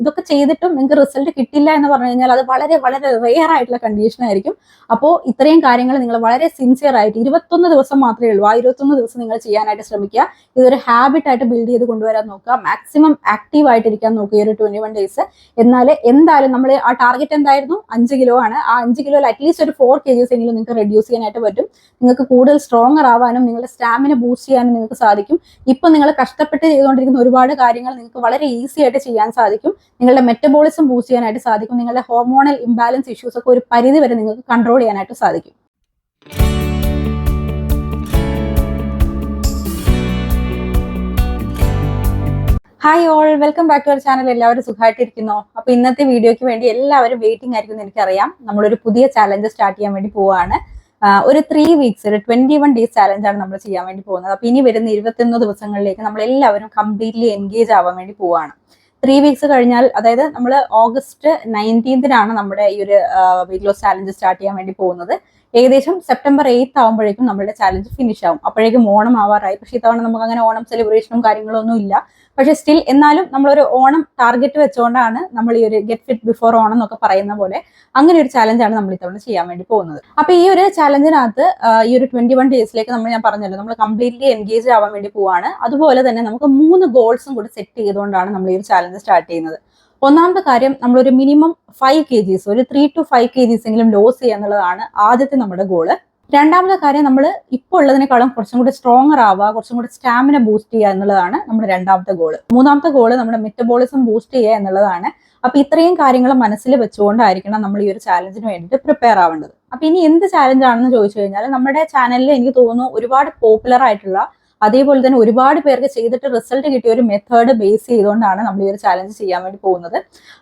ഇതൊക്കെ ചെയ്തിട്ടും നിങ്ങൾക്ക് റിസൾട്ട് കിട്ടില്ല എന്ന് പറഞ്ഞു കഴിഞ്ഞാൽ അത് വളരെ വളരെ റെയർ ആയിട്ടുള്ള കണ്ടീഷൻ ആയിരിക്കും. അപ്പോൾ ഇത്രയും കാര്യങ്ങൾ നിങ്ങൾ വളരെ സിൻസിയർ ആയിട്ട് 21 ദിവസം മാത്രമേ ഉള്ളൂ. ആ 21 ദിവസം നിങ്ങൾ ചെയ്യാനായിട്ട് ശ്രമിക്കുക. ഇതൊരു ഹാബിറ്റ് ആയിട്ട് ബിൽഡ് ചെയ്ത് കൊണ്ടുവരാൻ നോക്കുക. മാക്സിമം ആക്റ്റീവ് ആയിട്ടിരിക്കാൻ നോക്കുക ഈ ഒരു 21 ഡേയ്സ്. എന്നാൽ എന്തായാലും നമ്മൾ ആ ടാർഗറ്റ് എന്തായിരുന്നു? 5 കിലോ ആണ്. ആ 5 കിലോയിൽ അറ്റ്ലീസ്റ്റ് ഒരു 4 kgs എങ്കിലും നിങ്ങൾക്ക് റെഡ്യൂസ് ചെയ്യാനായിട്ട് പറ്റും. നിങ്ങൾക്ക് കൂടുതൽ സ്ട്രോങ്ങർ ആവാനും നിങ്ങളുടെ സ്റ്റാമിന ബൂസ്റ്റ് ചെയ്യാനും നിങ്ങൾക്ക് സാധിക്കും. ഇപ്പൊ നിങ്ങൾ കഷ്ടപ്പെട്ട് ചെയ്തുകൊണ്ടിരിക്കുന്ന ഒരുപാട് കാര്യങ്ങൾ നിങ്ങൾക്ക് വളരെ ഈസി ആയിട്ട് ചെയ്യാൻ സാധിക്കും. നിങ്ങളുടെ മെറ്റബോളിസം ബൂസ്റ്റ് ചെയ്യാനായിട്ട് സാധിക്കും. നിങ്ങളുടെ ഹോർമോണൽ ഇംബാലൻസ് ഇഷ്യൂസ് ഒക്കെ ഒരു പരിധി വരെ നിങ്ങൾക്ക് കൺട്രോൾ ചെയ്യാനായിട്ട് സാധിക്കും. Hi all, welcome back to our channel. എല്ലാവരും സുഖമായിട്ടിരിക്കുന്നോ? അപ്പൊ ഇന്നത്തെ വീഡിയോയ്ക്ക് വേണ്ടി എല്ലാവരും വെയിറ്റിംഗ് ആയിരിക്കും എന്ന് എനിക്കറിയാം. നമ്മളൊരു പുതിയ ചാലഞ്ച് സ്റ്റാർട്ട് ചെയ്യാൻ വേണ്ടി പോവാണ്. ഒരു 3 weeks ഒരു 21 days ചാലഞ്ചാണ് നമ്മൾ ചെയ്യാൻ വേണ്ടി പോകുന്നത്. അപ്പൊ ഇനി വരുന്ന 21 ദിവസങ്ങളിലേക്ക് നമ്മൾ എല്ലാവരും കംപ്ലീറ്റ്ലി എൻഗേജ് ആവാൻ വേണ്ടി പോവാണ്. 3 weeks കഴിഞ്ഞാൽ, അതായത് നമ്മൾ ഓഗസ്റ്റ് 19th നമ്മുടെ ഈ ഒരു വെയിറ്റ് ലോസ് ചാലഞ്ച് സ്റ്റാർട്ട് ചെയ്യാൻ വേണ്ടി പോകുന്നത്. ഏകദേശം സെപ്റ്റംബർ 8th ആകുമ്പോഴേക്കും നമ്മുടെ ചാലഞ്ച് ഫിനിഷ് ആവും. അപ്പോഴേക്കും ഓണം ആവാറായി. പക്ഷേ ഇത്തവണ നമുക്ക് അങ്ങനെ ഓണം സെലിബ്രേഷനും കാര്യങ്ങളൊന്നും ഇല്ല. പക്ഷെ സ്റ്റിൽ എന്നാലും നമ്മളൊരു ഓണം ടാർഗറ്റ് വെച്ചുകൊണ്ടാണ് നമ്മൾ ഈ ഒരു ഗെറ്റ് ഫിറ്റ് ബിഫോർ ഓണം എന്നൊക്കെ പറയുന്ന പോലെ അങ്ങനെ ഒരു ചാലഞ്ചാണ് നമ്മൾ ഇത്തവണ ചെയ്യാൻ വേണ്ടി പോകുന്നത്. അപ്പൊ ഈ ഒരു ചാലഞ്ചിനകത്ത് ഈ ഒരു 21 ഡേയ്സിലേക്ക് ഞാൻ പറഞ്ഞല്ലോ, നമ്മൾ കംപ്ലീറ്റ്ലി എൻഗേജ് ആവാൻ വേണ്ടി പോവാണ്. അതുപോലെ തന്നെ നമുക്ക് 3 ഗോൾസും കൂടി സെറ്റ് ചെയ്തുകൊണ്ടാണ് നമ്മൾ ഈ ഒരു ചാലഞ്ച് സ്റ്റാർട്ട് ചെയ്യുന്നത്. ഒന്നാമത്തെ കാര്യം, നമ്മളൊരു മിനിമം 5 kgs, ഒരു 3 to 5 kgs എങ്കിലും ലോസ് ചെയ്യുക എന്നുള്ളതാണ് ആദ്യത്തെ നമ്മുടെ ഗോള്. രണ്ടാമത്തെ കാര്യം, നമ്മൾ ഇപ്പോൾ ഉള്ളതിനേക്കാളും കുറച്ചും കൂടി സ്ട്രോങ്ങർ ആവുക, കുറച്ചും കൂടി സ്റ്റാമിന ബൂസ്റ്റ് ചെയ്യുക എന്നുള്ളതാണ് നമ്മുടെ രണ്ടാമത്തെ ഗോള്. മൂന്നാമത്തെ ഗോള് നമ്മുടെ മെറ്റബോളിസം ബൂസ്റ്റ് ചെയ്യുക എന്നുള്ളതാണ്. അപ്പൊ ഇത്രയും കാര്യങ്ങൾ മനസ്സിൽ വെച്ചുകൊണ്ടായിരിക്കണം നമ്മൾ ഈ ഒരു ചാലഞ്ചിന് വേണ്ടിയിട്ട് പ്രിപ്പയർ ആവേണ്ടത്. അപ്പൊ ഇനി എന്ത് ചാലഞ്ച് ആണെന്ന് ചോദിച്ചു കഴിഞ്ഞാൽ, നമ്മുടെ ചാനലിൽ എനിക്ക് തോന്നുന്നു ഒരുപാട് പോപ്പുലർ ആയിട്ടുള്ള, അതേപോലെ തന്നെ ഒരുപാട് പേർക്ക് ചെയ്തിട്ട് റിസൾട്ട് കിട്ടിയ ഒരു മെത്തേഡ് ബേസ് ചെയ്തുകൊണ്ടാണ് നമ്മൾ ഈ ഒരു ചാലഞ്ച് ചെയ്യാൻ വേണ്ടി പോകുന്നത്.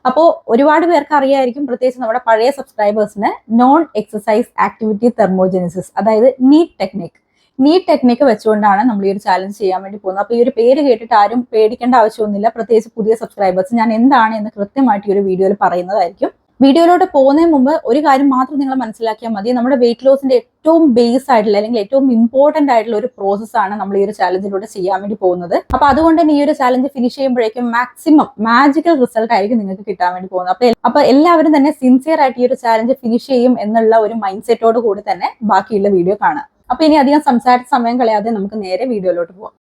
അപ്പോൾ ഒരുപാട് പേർക്ക് അറിയായിരിക്കും, പ്രത്യേകിച്ച് നമ്മുടെ പഴയ സബ്സ്ക്രൈബേഴ്സിന്, നോൺ എക്സസൈസ് ആക്ടിവിറ്റി തെർമോജെനിസിസ്, അതായത് നീറ്റ് ടെക്നിക്ക് വെച്ചുകൊണ്ടാണ് നമ്മൾ ഈ ഒരു ചാലഞ്ച് ചെയ്യാൻ വേണ്ടി പോകുന്നത്. അപ്പൊ ഈ ഒരു പേര് കേട്ടിട്ട് ആരും പേടിക്കേണ്ട ആവശ്യമൊന്നുമില്ല. പ്രത്യേകിച്ച് പുതിയ സബ്സ്ക്രൈബേഴ്സ് ഞാൻ എന്താണ് എന്ന് കൃത്യമായിട്ട് ഈ ഒരു വീഡിയോയിൽ പറയുന്നതായിരിക്കും. വീഡിയോയിലോട്ട് പോകുന്നതിന് മുമ്പ് ഒരു കാര്യം മാത്രം നിങ്ങൾ മനസ്സിലാക്കിയാൽ മതി. നമ്മുടെ വെയിറ്റ് ലോസിന്റെ ഏറ്റവും ബേസ് ആയിട്ടുള്ള, അല്ലെങ്കിൽ ഏറ്റവും ഇമ്പോർട്ടന്റ് ആയിട്ടുള്ള ഒരു പ്രോസസ്സാണ് നമ്മൾ ഈ ഒരു ചാലഞ്ചിലൂടെ ചെയ്യാൻ വേണ്ടി പോകുന്നത്. അപ്പൊ അതുകൊണ്ട് തന്നെ ഈ ഒരു ചാലഞ്ച് ഫിനിഷ് ചെയ്യുമ്പോഴേക്കും മാക്സിമം മാജിക്കൽ റിസൾട്ട് ആയിരിക്കും നിങ്ങൾക്ക് കിട്ടാൻ വേണ്ടി പോകുന്നത്. അപ്പൊ എല്ലാവരും തന്നെ സിൻസിയർ ആയിട്ട് ഈ ഒരു ചാലഞ്ച് ഫിനിഷ് ചെയ്യും എന്നുള്ള ഒരു മൈൻഡ് സെറ്റോട് കൂടി തന്നെ ബാക്കിയുള്ള വീഡിയോ കാണാം. അപ്പൊ ഇനി അധികം സംസാരിച്ച സമയം കളയാതെ നമുക്ക് നേരെ വീഡിയോയിലോട്ട് പോവാം.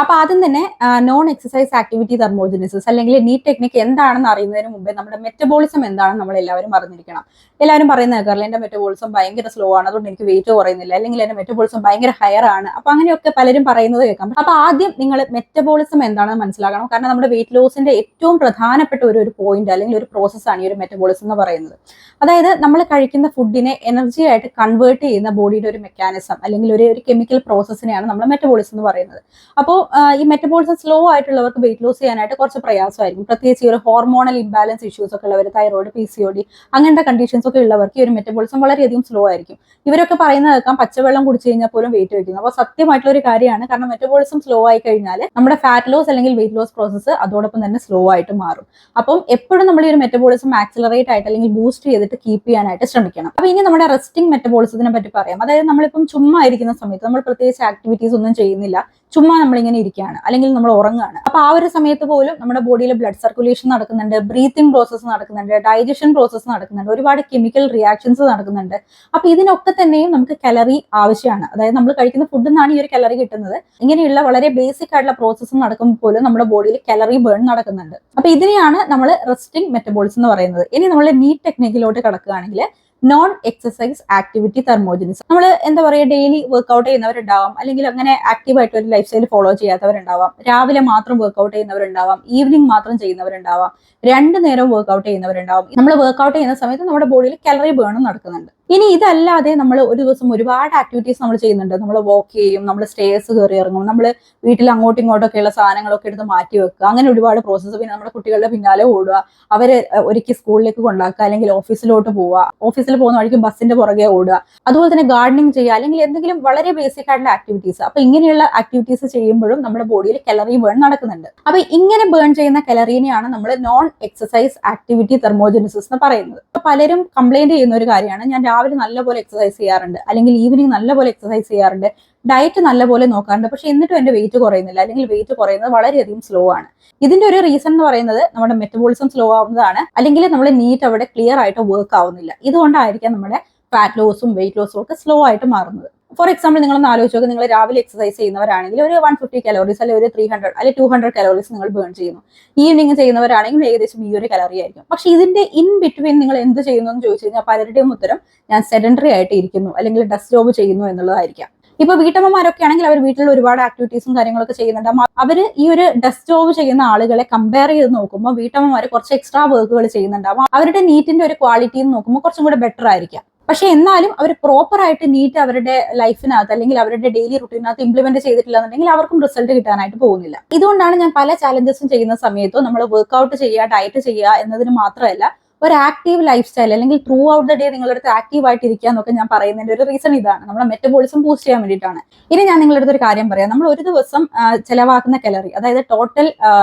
അപ്പൊ ആദ്യം തന്നെ നോൺ എക്സസൈസ് ആക്ടിവിറ്റി തെർമോജെനിസിസ് അല്ലെങ്കിൽ നീറ്റ് ടെക്നിക്ക് എന്താണെന്ന് അറിയുന്നതിന് മുമ്പേ നമ്മുടെ മെറ്റബോളിസം എന്താണെന്ന് നമ്മൾ എല്ലാവരും അറിഞ്ഞിരിക്കണം. എല്ലാവരും പറയുന്ന കേൾക്കാറില്ല, എന്റെ മെറ്റബോളിസം ഭയങ്കര സ്ലോ ആണ്, അതുകൊണ്ട് എനിക്ക് വെയിറ്റ് കുറയുന്നില്ല, അല്ലെങ്കിൽ എന്റെ മെറ്റബോളിസം ഭയങ്കര ഹയർ ആണ്. അപ്പൊ അങ്ങനെയൊക്കെ പലരും പറയുന്നത് കേൾക്കാം. അപ്പൊ ആദ്യം നിങ്ങൾ മെറ്റബോളിസം എന്താണെന്ന് മനസ്സിലാക്കണം. കാരണം നമ്മുടെ വെയിറ്റ് ലോസിന്റെ ഏറ്റവും പ്രധാനപ്പെട്ട ഒരു പോയിന്റ് അല്ലെങ്കിൽ ഒരു പ്രോസസ്സാണ് ഈ ഒരു മെറ്റബോളിസം എന്ന് പറയുന്നത്. അതായത് നമ്മൾ കഴിക്കുന്ന ഫുഡിനെ എനർജി ആയിട്ട് കൺവേർട്ട് ചെയ്യുന്ന ബോഡിയുടെ ഒരു മെക്കാനിസം അല്ലെങ്കിൽ ഒരു കെമിക്കൽ പ്രോസസ്സിനെയാണ് നമ്മൾ മെറ്റബോളിസം എന്ന് പറയുന്നത്. അപ്പോൾ ഈ മെറ്റബോളിസം സ്ലോ ആയിട്ടുള്ളവർക്ക് വെയിറ്റ് ലോസ് ചെയ്യാനായിട്ട് കുറച്ച് പ്രയാസമായിരിക്കും. പ്രത്യേകിച്ച് ഈ ഒരു ഹോർമോണൽ ഇംബാലൻസ് ഇഷ്യൂസ് ഒക്കെ ഉള്ളവർ, തൈറോയിഡ്, PCOD അങ്ങനത്തെ കണ്ടീഷൻസ് ഒക്കെ ഉള്ളവർക്ക് ഈ ഒരു മെറ്റബോളിസം വളരെയധികം സ്ലോ ആയിരിക്കും. ഇവരൊക്കെ പറയുന്നത് കേൾക്കാം, പച്ചവെള്ളം കുടിച്ചു കഴിഞ്ഞാൽ പോലും വെയിറ്റ് വയ്ക്കുന്നു. അപ്പോൾ സത്യമായിട്ടുള്ള ഒരു കാര്യമാണ്. കാരണം മെറ്റബോളിസം സ്ലോ ആയി കഴിഞ്ഞാൽ നമ്മുടെ ഫാറ്റ് ലോസ് അല്ലെങ്കിൽ വെയിറ്റ് ലോസ് പ്രോസസ്സ് അതോടൊപ്പം തന്നെ സ്ലോ ആയിട്ട് മാറും. അപ്പം എപ്പോഴും നമ്മൾ ഈ ഒരു മെറ്റബോളിസം ആക്സിലറേറ്റ് ആയിട്ട് അല്ലെങ്കിൽ ബൂസ്റ്റ് ചെയ്തിട്ട് കീപ്പ് ചെയ്യാനായിട്ട് ശ്രമിക്കണം. അപ്പൊ ഇനി നമ്മുടെ റെസ്റ്റിംഗ് മെറ്റബോളിസത്തിനെ പറ്റി പറയാം. അതായത് നമ്മളിപ്പം ചുമ്മാ ഇരിക്കുന്ന സമയത്ത്, നമ്മൾ പ്രത്യേകിച്ച് ആക്ടിവിറ്റീസ് ഒന്നും ചെയ്യുന്നില്ല, ചുമ്മാ നമ്മളിങ്ങനെ ഇരിക്കുകയാണ് അല്ലെങ്കിൽ നമ്മൾ ഉറങ്ങുകയാണ്. അപ്പൊ ആ ഒരു സമയത്ത് പോലും നമ്മുടെ ബോഡിയിൽ ബ്ലഡ് സർക്കുലേഷൻ നടക്കുന്നുണ്ട്, ബ്രീത്തിങ് പ്രോസസ്സ് നടക്കുന്നുണ്ട്, ഡൈജഷൻ പ്രോസസ്സ് നടക്കുന്നുണ്ട്, ഒരുപാട് കെമിക്കൽ റിയാക്ഷൻസ് നടക്കുന്നുണ്ട്. അപ്പൊ ഇതിനൊക്കെ തന്നെയും നമുക്ക് കലറി ആവശ്യമാണ്. അതായത് നമ്മൾ കഴിക്കുന്ന ഫുഡിൽ നിന്നാണ് ഈ ഒരു കലറി കിട്ടുന്നത്. ഇങ്ങനെയുള്ള വളരെ ബേസിക് ആയിട്ടുള്ള പ്രോസസ്സ് നടക്കുമ്പോൾ പോലും നമ്മുടെ ബോഡിയിൽ കലറി ബേൺ നടക്കുന്നുണ്ട്. അപ്പൊ ഇതിനെയാണ് നമ്മൾ റെസ്റ്റിംഗ് മെറ്റബോളിസം എന്ന് പറയുന്നത്. ഇനി നമ്മൾ നീറ്റ് ടെക്നിക്കിലോട്ട് കടക്കുകയാണെങ്കിൽ, നോൺ എക്സസൈസ് ആക്ടിവിറ്റി തെർമോജെനിസിസ്, നമ്മൾ എന്താ പറയുക, ഡെയിലി വർക്ക്ഔട്ട് ചെയ്യുന്നവരുണ്ടാവാം, അല്ലെങ്കിൽ അങ്ങനെ ആക്റ്റീവ് ആയിട്ട് ഒരു ലൈഫ് സ്റ്റൈൽ ഫോളോ ചെയ്യാത്തവരുണ്ടാവാം, രാവിലെ മാത്രം വർക്ക്ഔട്ട് ചെയ്യുന്നവരുണ്ടാവാം, ഈവനിങ് മാത്രം ചെയ്യുന്നവരുണ്ടാവാം, 2 നേരം വർക്ക്ഔട്ട് ചെയ്യുന്നവരുണ്ടാവാം. നമ്മൾ വർക്ക്ഔട്ട് ചെയ്യുന്ന സമയത്ത് നമ്മുടെ ബോഡിയിൽ കലറി ബേണും നടക്കുന്നുണ്ട്. ഇനി ഇതല്ലാതെ നമ്മൾ ഒരു ദിവസം ഒരുപാട് ആക്ടിവിറ്റീസ് നമ്മൾ ചെയ്യുന്നുണ്ട്. നമ്മൾ വാക്ക് ചെയ്യും, നമ്മൾ സ്റ്റേഴ്സ് കയറി ഇറങ്ങും, നമ്മൾ വീട്ടിൽ അങ്ങോട്ടും ഇങ്ങോട്ടൊക്കെയുള്ള സാധനങ്ങളൊക്കെ എടുത്ത് മാറ്റി വെക്കുക, അങ്ങനെ ഒരുപാട് പ്രോസസ്സ്. പിന്നെ നമ്മുടെ കുട്ടികളുടെ പിന്നാലെ ഓടുക, അവരെ ഒരിക്കൽ സ്കൂളിലേക്ക് കൊണ്ടാക്കുക, അല്ലെങ്കിൽ ഓഫീസിലോട്ട് പോവുക, ഓഫീസിൽ പോകുന്ന വഴിക്ക് ബസ്സിന്റെ പുറകെ ഓടുക, അതുപോലെ തന്നെ ഗാർഡനിങ് ചെയ്യുക, അല്ലെങ്കിൽ എന്തെങ്കിലും വളരെ ബേസിക് ആയിട്ടുള്ള ആക്ടിവിറ്റീസ്. അപ്പൊ ഇങ്ങനെയുള്ള ആക്ടിവിറ്റീസ് ചെയ്യുമ്പോഴും നമ്മുടെ ബോഡിയിൽ കലറി ബേൺ നടക്കുന്നുണ്ട്. അപ്പൊ ഇങ്ങനെ ബേൺ ചെയ്യുന്ന കലറീനെയാണ് നമ്മൾ നോൺ എക്സസൈസ് ആക്ടിവിറ്റി തെർമോജെനിസിസ് എന്ന് പറയുന്നത്. പലരും കംപ്ലൈന്റ് ചെയ്യുന്ന ഒരു കാര്യമാണ്, ഞാൻ രാവിലെ നല്ലപോലെ എക്സസൈസ് ചെയ്യാറുണ്ട്, അല്ലെങ്കിൽ ഈവനിങ് നല്ലപോലെ എക്സസൈസ് ചെയ്യാറുണ്ട്, ഡയറ്റ് നല്ലപോലെ നോക്കാറുണ്ട്, പക്ഷെ എന്നിട്ടും എന്റെ വെയിറ്റ് കുറയുന്നില്ല, അല്ലെങ്കിൽ വെയിറ്റ് കുറയുന്നത് വളരെയധികം സ്ലോ ആണ്. ഇതിന്റെ ഒരു റീസൺ എന്ന് പറയുന്നത് നമ്മുടെ മെറ്റബോളിസം സ്ലോ ആവുന്നതാണ്, അല്ലെങ്കിൽ നമ്മുടെ നീറ്റ് അവിടെ ക്ലിയർ ആയിട്ട് വർക്ക് ആവുന്നില്ല. ഇതുകൊണ്ടായിരിക്കാം നമ്മുടെ ഫാറ്റ് ലോസും വെയിറ്റ് ലോസും ഒക്കെ സ്ലോ ആയിട്ട് മാറുന്നത്. ഫോർ എക്സാമ്പിൾ, നിങ്ങളൊന്ന് ആലോചിച്ച് നോക്കുക, നിങ്ങൾ രാവിലെ എക്സസൈസ് ചെയ്യുന്നവരാണെങ്കിൽ ഒരു 150 കലോറീസ് അല്ലെങ്കിൽ ഒരു 300 അല്ലെങ്കിൽ 200 കലോറീസ് നിങ്ങൾ ബേൺ ചെയ്യുന്നു. ഈവനിങ് ചെയ്യുന്നവരാണെങ്കിൽ ഏകദേശം ഈ ഒരു കലോറി ആയിരിക്കും. പക്ഷെ ഇതിന്റെ ഇൻ ബിറ്റ്വീൻ നിങ്ങൾ എന്ത് ചെയ്യുന്നു എന്ന് ചോദിച്ചു കഴിഞ്ഞാൽ പലരുടെയും ഉത്തരം ഞാൻ സെഡൻഡറി ആയിട്ട് ഇരിക്കുന്നു അല്ലെങ്കിൽ ഡെസ്ക് ജോബ് ചെയ്യുന്നു എന്നുള്ളതായിരിക്കാം. ഇപ്പൊ വീട്ടമ്മമാരൊക്കെ ആണെങ്കിൽ അവർ വീട്ടിൽ ഒരുപാട് ആക്ടിവിറ്റീസും കാര്യങ്ങളൊക്കെ ചെയ്യുന്നുണ്ട്. അവർ ഈ ഒരു ഡെസ്ക് ജോബ് ചെയ്യുന്ന ആളുകളെ കമ്പയർ ചെയ്ത് നോക്കുമ്പോൾ വീട്ടമ്മമാർ കുറച്ച് എക്സ്ട്രാ വർക്കുകൾ ചെയ്യുന്നുണ്ടാവും. അവരുടെ നീറ്റിന്റെ ഒരു ക്വാളിറ്റി നോക്കുമ്പോൾ കുറച്ചും കൂടെ ബെറ്റർ ആയിരിക്കാം. പക്ഷെ എന്നാലും അവർ പ്രോപ്പർ ആയിട്ട് നീറ്റ് അവരുടെ ലൈഫിനകത്ത് അല്ലെങ്കിൽ അവരുടെ ഡെയിലി റുട്ടീനകത്ത് ഇംപ്ലിമെന്റ് ചെയ്തിട്ടില്ല എന്നുണ്ടെങ്കിൽ അവർക്കും റിസൾട്ട് കിട്ടാനായിട്ട് പോകുന്നില്ല. ഇതുകൊണ്ടാണ് ഞാൻ പല ചാലഞ്ചസും ചെയ്യുന്ന സമയത്തോ നമ്മൾ വർക്ക്ഔട്ട് ചെയ്യുക, ഡയറ്റ് ചെയ്യുക എന്നതിന് മാത്രമല്ല ഒരു ആക്റ്റീവ് ലൈഫ് സ്റ്റൈൽ അല്ലെങ്കിൽ ത്രൂ ഔട്ട് ദ ഡേ നിങ്ങളുടെ അടുത്ത് ആക്റ്റീവ് ആയിട്ട് ഇരിക്കുക എന്നൊക്കെ ഞാൻ പറയുന്നതിന്റെ ഒരു റീസൺ ഇതാണ്, നമ്മുടെ മെറ്റബോളിസം ബൂസ്റ്റ് ചെയ്യാൻ വേണ്ടിയിട്ടാണ്. ഇനി ഞാൻ നിങ്ങളുടെ അടുത്ത് ഒരു കാര്യം പറയാം. നമ്മൾ ഒരു ദിവസം ചെലവാക്കുന്ന കലറി, അതായത് ടോട്ടൽ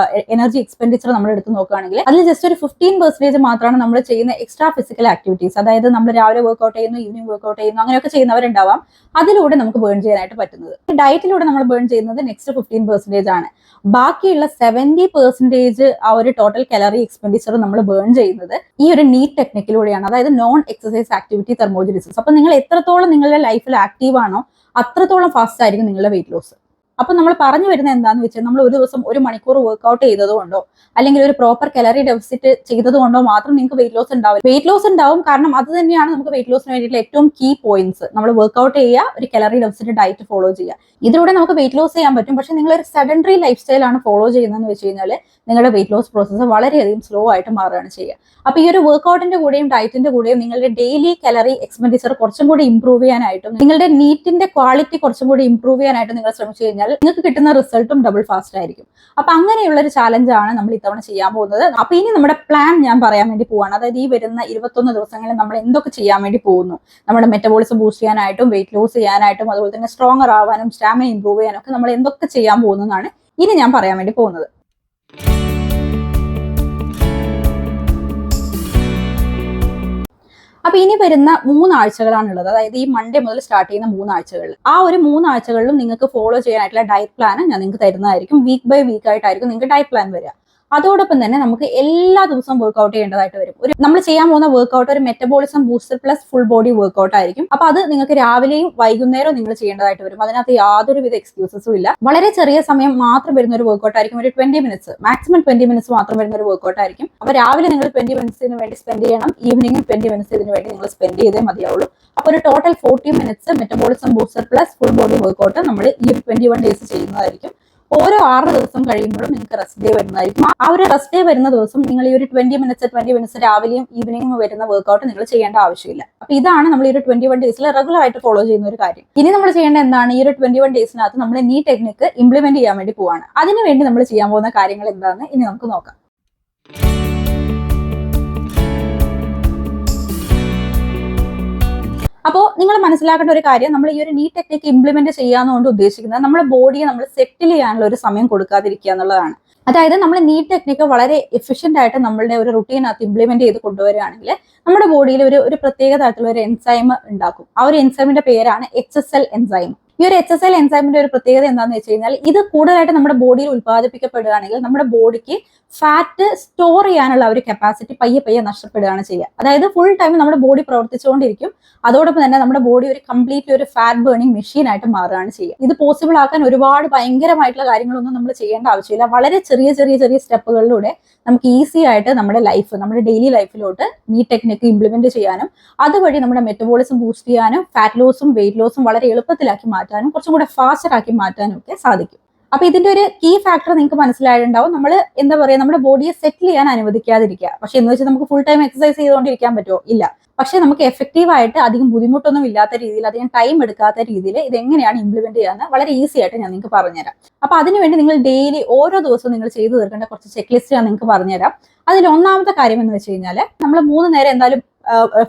എനർജി എക്സ്പെൻഡിച്ചർ നമ്മൾ എടുത്ത് നോക്കുകയാണെങ്കിൽ അതിൽ ജസ്റ്റ് ഒരു 15% മാത്രമാണ് നമ്മൾ ചെയ്യുന്ന എക്സ്ട്രാ ഫിസിക്കൽ ആക്ടിവിറ്റീസ്. അതായത് നമ്മൾ രാവിലെ വർക്ക്ഔട്ട് ചെയ്യുന്നു, ഈവനിങ് വർക്ക്ഔട്ട് ചെയ്യുന്നു, അങ്ങനെയൊക്കെ ചെയ്യുന്നവരുണ്ടാവാം. അതിലൂടെ നമുക്ക് ബേൺ ചെയ്യാനായിട്ട് പറ്റുന്നത്. ഡയറ്റിലൂടെ നമ്മൾ ബേൺ ചെയ്യുന്നത് നെക്സ്റ്റ് 15% ആണ്. ബാക്കിയുള്ള 70% ആ ഒരു ടോട്ടൽ കലോറി എക്സ്പെൻഡിച്ചർ നമ്മൾ ബേൺ ചെയ്യുന്നത് ഈ ഒരു നീറ്റ് ടെക്നിക്കിലൂടെയാണ്, അതായത് നോൺ എക്സസൈസ് ആക്ടിവിറ്റി തെർമോജനിസിസ്. അപ്പൊ നിങ്ങൾ എത്രത്തോളം നിങ്ങളുടെ ലൈഫിൽ ആക്റ്റീവ് ആണോ അത്രത്തോളം ഫാസ്റ്റ് ആയിരിക്കും നിങ്ങളുടെ വെയിറ്റ് ലോസ്. അപ്പൊ നമ്മൾ പറഞ്ഞു വരുന്നത് എന്താന്ന് വെച്ചാൽ നമ്മൾ ഒരു ദിവസം 1 മണിക്കൂർ വർക്ക്ഔട്ട് ചെയ്തതുകൊണ്ടോ അല്ലെങ്കിൽ ഒരു പ്രോപ്പർ കലറി ഡെഫിസിറ്റ് ചെയ്തതുകൊണ്ടോ മാത്രം നിങ്ങൾക്ക് വെയിറ്റ് ലോസ് ഉണ്ടാവില്ല. വെയിറ്റ് ലോസ് ഉണ്ടാവും, കാരണം അത് തന്നെയാണ് നമുക്ക് വെയിറ്റ് ലോസിന് വേണ്ടിയിട്ടുള്ള ഏറ്റവും കീ പോയിന്റ്സ്. നമ്മൾ വർക്ക്ഔട്ട് ചെയ്യുക, ഒരു കലറി ഡെഫിസിറ്റ് ഡയറ്റ് ഫോളോ ചെയ്യുക. ഇതിലൂടെ നമുക്ക് വെയിറ്റ് ലോസ് ചെയ്യാൻ പറ്റും. പക്ഷെ നിങ്ങൾ ഒരു സെഡൻഡറി ലൈഫ് സ്റ്റൈൽ ആണ് ഫോളോ ചെയ്യുന്നതെന്ന് വെച്ച് കഴിഞ്ഞാൽ നിങ്ങളുടെ വെയിറ്റ് ലോസ് പ്രോസസ്സ് വളരെയധികം സ്ലോ ആയിട്ട് മാറുകയാണ് ചെയ്യുക. അപ്പൊ ഈ ഒരു വർക്ക്ഔട്ടിന്റെ കൂടെയും ഡയറ്റിന്റെ കൂടെയും നിങ്ങളുടെ ഡെയിലി കലറി എക്സ്പെൻഡിച്ചർ കുറച്ചും കൂടി ഇംപ്രൂവ് ചെയ്യാനായിട്ടും നിങ്ങളുടെ നീറ്റിന്റെ ക്വാളിറ്റി കുറച്ചും കൂടി ഇംപ്രൂവ് ചെയ്യാനായിട്ട് നിങ്ങൾ ശ്രമിച്ചു കഴിഞ്ഞാൽ നിങ്ങൾക്ക് കിട്ടുന്ന റിസൾട്ടും ഡബിൾ ഫാസ്റ്റ് ആയിരിക്കും. അപ്പൊ അങ്ങനെയുള്ള ഒരു ചാലഞ്ചാണ് നമ്മൾ ഇത്തവണ ചെയ്യാൻ പോകുന്നത്. അപ്പൊ ഇനി നമ്മുടെ പ്ലാൻ ഞാൻ പറയാൻ വേണ്ടി പോവാണ്. അതായത് ഈ വരുന്ന 21 ദിവസങ്ങളിൽ നമ്മൾ എന്തൊക്കെ ചെയ്യാൻ വേണ്ടി പോകുന്നു, നമ്മുടെ മെറ്റബോളിസം ബൂസ്റ്റ് ചെയ്യാനായിട്ടും വെയിറ്റ് ലോസ് ചെയ്യാനായിട്ടും അതുപോലെ തന്നെ സ്ട്രോങ്ങർ ആവാനും സ്റ്റാമിന ഇംപ്രൂവ് ചെയ്യാനും ഒക്കെ നമ്മൾ എന്തൊക്കെ ചെയ്യാൻ പോകുന്നതാണ് ഇനി ഞാൻ പറയാൻ വേണ്ടി പോകുന്നത്. അപ്പൊ ഇനി വരുന്ന 3 ആഴ്ചകളാണുള്ളത്. അതായത് ഈ മൺഡേ മുതൽ സ്റ്റാർട്ട് ചെയ്യുന്ന 3 ആഴ്ചകളിൽ ആ ഒരു 3 ആഴ്ചകളിലും നിങ്ങൾക്ക് ഫോളോ ചെയ്യാനായിട്ടുള്ള ഡയറ്റ് പ്ലാൻ ഞാൻ നിങ്ങൾക്ക് തരുന്നതായിരിക്കും. വീക്ക് ബൈ വീക്ക് ആയിട്ടായിരിക്കും നിങ്ങൾക്ക് ഡയറ്റ് പ്ലാൻ വരിക. അതോടൊപ്പം തന്നെ നമുക്ക് എല്ലാ ദിവസവും വർക്ക്ഔട്ട് ചെയ്യേണ്ടതായിട്ട് വരും. നമ്മൾ ചെയ്യാൻ പോകുന്ന വർക്ക്ഔട്ട് ഒരു metabolism booster plus full body workout ആയിരിക്കും. അപ്പൊ അത് നിങ്ങൾക്ക് രാവിലെയും വൈകുന്നേരവും നിങ്ങൾ ചെയ്യേണ്ടതായിട്ട് വരും. അതിനകത്ത് യാതൊരുവിധ എക്സ്ക്യൂസസും ഇല്ല. വളരെ ചെറിയ സമയം മാത്രം വരുന്ന ഒരു വർക്ക്ഔട്ട് ആയിരിക്കും. ഒരു 20 മിനിറ്റ്സ്, മാക്സിമം 20 മിനിറ്റ്സ് മാത്രം വരുന്ന ഒരു വർക്ക്ഔട്ട് ആയിരിക്കും. അപ്പൊ രാവിലെ നിങ്ങൾ 20 മിനിറ്റ്സിന് വേണ്ടി സ്പെൻഡ് ചെയ്യണം, ഈവനിങ്ങും 20 മിനിറ്റ്സ് ഇതിന് വേണ്ടി നിങ്ങൾ സ്പെൻഡ് ചെയ്തേ മതിയാവുള്ളൂ. അപ്പൊ ഒരു total 40 minutes metabolism booster plus full body workout നമ്മൾ ഈ 21 ഡേയ്സ് ചെയ്യുന്നതായിരിക്കും. ഓരോ 6 ദിവസം കഴിയുമ്പോഴും നിങ്ങൾക്ക് റെസ്റ്റ് ഡേ വരുന്നതായിരിക്കും. ആ ഒരു റെസ്റ്റ് ഡേ വരുന്ന ദിവസം നിങ്ങൾ ഈ ഒരു 20 മിനിറ്റ്സ് രാവിലെയും ഈവനിങ്ങും വരുന്ന വർക്ക്ഔട്ട് നിങ്ങൾ ചെയ്യേണ്ട ആവശ്യമില്ല. അപ്പൊ ഇതാണ് നമ്മൾ ഈ ഒരു 21 ഡേയ്സിൽ റെഗുലർ ആയിട്ട് ഫോളോ ചെയ്യുന്ന ഒരു കാര്യം. ഇനി നമ്മൾ ചെയ്യേണ്ട എന്താണ്, ഈ ഒരു 21 ഡേയ്സിനകത്ത് നമ്മൾ നീ ടെക്നിക്ക് ഇംപ്ലിമെന്റ് ചെയ്യാൻ വേണ്ടി പോവാണ്. അതിനുവേണ്ടി നമ്മൾ ചെയ്യാൻ പോകുന്ന കാര്യങ്ങൾ എന്താണെന്ന് ഇനി നമുക്ക് നോക്കാം. അപ്പോൾ നിങ്ങൾ മനസ്സിലാക്കേണ്ട ഒരു കാര്യം, നമ്മൾ ഈ ഒരു നീ ടെക്നിക്ക് ഇംപ്ലിമെന്റ് ചെയ്യാന്നുകൊണ്ട് ഉദ്ദേശിക്കുന്നത് നമ്മുടെ ബോഡിയെ നമ്മൾ സെറ്റിൽ ചെയ്യാനുള്ള ഒരു സമയം കൊടുക്കാതിരിക്കുക എന്നുള്ളതാണ്. അതായത് നമ്മൾ നീ ടെക്നിക്ക് വളരെ എഫിഷ്യന്റ് ആയിട്ട് നമ്മളുടെ ഒരു റുട്ടീനകത്ത് ഇംപ്ലിമെന്റ് ചെയ്ത് കൊണ്ടുവരികയാണെങ്കിൽ നമ്മുടെ ബോഡിയിൽ ഒരു പ്രത്യേക തരത്തിലുള്ള ഒരു എൻസൈം ഉണ്ടാക്കും. ആ ഒരു എൻസൈമിന്റെ പേരാണ് HSL എൻസൈം. ഈ ഒരു HSL എൻസൈമിന്റെ ഒരു പ്രത്യേകത എന്താണെന്ന് വെച്ച് കഴിഞ്ഞാൽ ഇത് കൂടുതലായിട്ട് നമ്മുടെ ബോഡിയിൽ ഉത്പാദിപ്പിക്കപ്പെടുകയാണെങ്കിൽ നമ്മുടെ ബോഡിക്ക് ഫാറ്റ് സ്റ്റോർ ചെയ്യാനുള്ള ഒരു കപ്പാസിറ്റി പയ്യെ നഷ്ടപ്പെടുകയാണ് ചെയ്യുക. അതായത് ഫുൾ ടൈം നമ്മുടെ ബോഡി പ്രവർത്തിച്ചുകൊണ്ടിരിക്കും. അതോടൊപ്പം തന്നെ നമ്മുടെ ബോഡി ഒരു കംപ്ലീറ്റ്ലി ഒരു ഫാറ്റ് ബേണിംഗ് മെഷീൻ ആയിട്ട് മാറുകയാണ് ചെയ്യുക. ഇത് പോസിബിൾ ആക്കാൻ ഒരുപാട് ഭയങ്കരമായിട്ടുള്ള കാര്യങ്ങളൊന്നും നമ്മൾ ചെയ്യേണ്ട ആവശ്യമില്ല. വളരെ ചെറിയ സ്റ്റെപ്പുകളിലൂടെ നമുക്ക് ഈസി ആയിട്ട് നമ്മുടെ ഡെയിലി ലൈഫിലോട്ട് ഈ ടെക്നിക്ക് ഇംപ്ലിമെന്റ് ചെയ്യാനും അതുവഴി നമ്മുടെ മെറ്റബോളിസം ബൂസ്റ്റ് ചെയ്യാനും ഫാറ്റ് ലോസും വെയിറ്റ് ലോസും വളരെ എളുപ്പത്തിലാക്കി മാറ്റാനും കുറച്ചും കൂടെ ഫാസ്റ്റർ ആക്കി മാറ്റാനും ഒക്കെ സാധിക്കും. അപ്പൊ ഇതിന്റെ ഒരു കീ ഫാക്ടർ നിങ്ങൾക്ക് മനസ്സിലായിട്ടുണ്ടാവും. നമ്മൾ എന്താ പറയുക, നമ്മുടെ ബോഡിയെ സെറ്റിൽ ചെയ്യാൻ അനുവദിക്കാതിരിക്കുക. പക്ഷെ എന്ന് വെച്ചാൽ നമുക്ക് ഫുൾ ടൈം എക്സസൈസ് ചെയ്തുകൊണ്ടിരിക്കാൻ പറ്റുമോ? ഇല്ല. പക്ഷെ നമുക്ക് എഫക്റ്റീവ് ആയിട്ട് അധികം ബുദ്ധിമുട്ടൊന്നും ഇല്ലാത്ത രീതിയിൽ, അധികം ടൈം എടുക്കാത്ത രീതിയിൽ ഇത് എങ്ങനെയാണ് ഇംപ്ലിമെന്റ് ചെയ്യാന്ന് വളരെ ഈസി ആയിട്ട് ഞാൻ നിങ്ങൾക്ക് പറഞ്ഞുതരാം. അപ്പൊ അതിനുവേണ്ടി നിങ്ങൾ ഡെയിലി ഓരോ ദിവസവും നിങ്ങൾ ചെയ്തു തീർക്കേണ്ട കുറച്ച് ചെക്ക് ലിസ്റ്റ് ഞാൻ നിങ്ങൾക്ക് പറഞ്ഞുതരാം. അതിൽ ഒന്നാമത്തെ കാര്യം എന്ന് വെച്ച് കഴിഞ്ഞാൽ നമ്മൾ 3 നേരം എന്തായാലും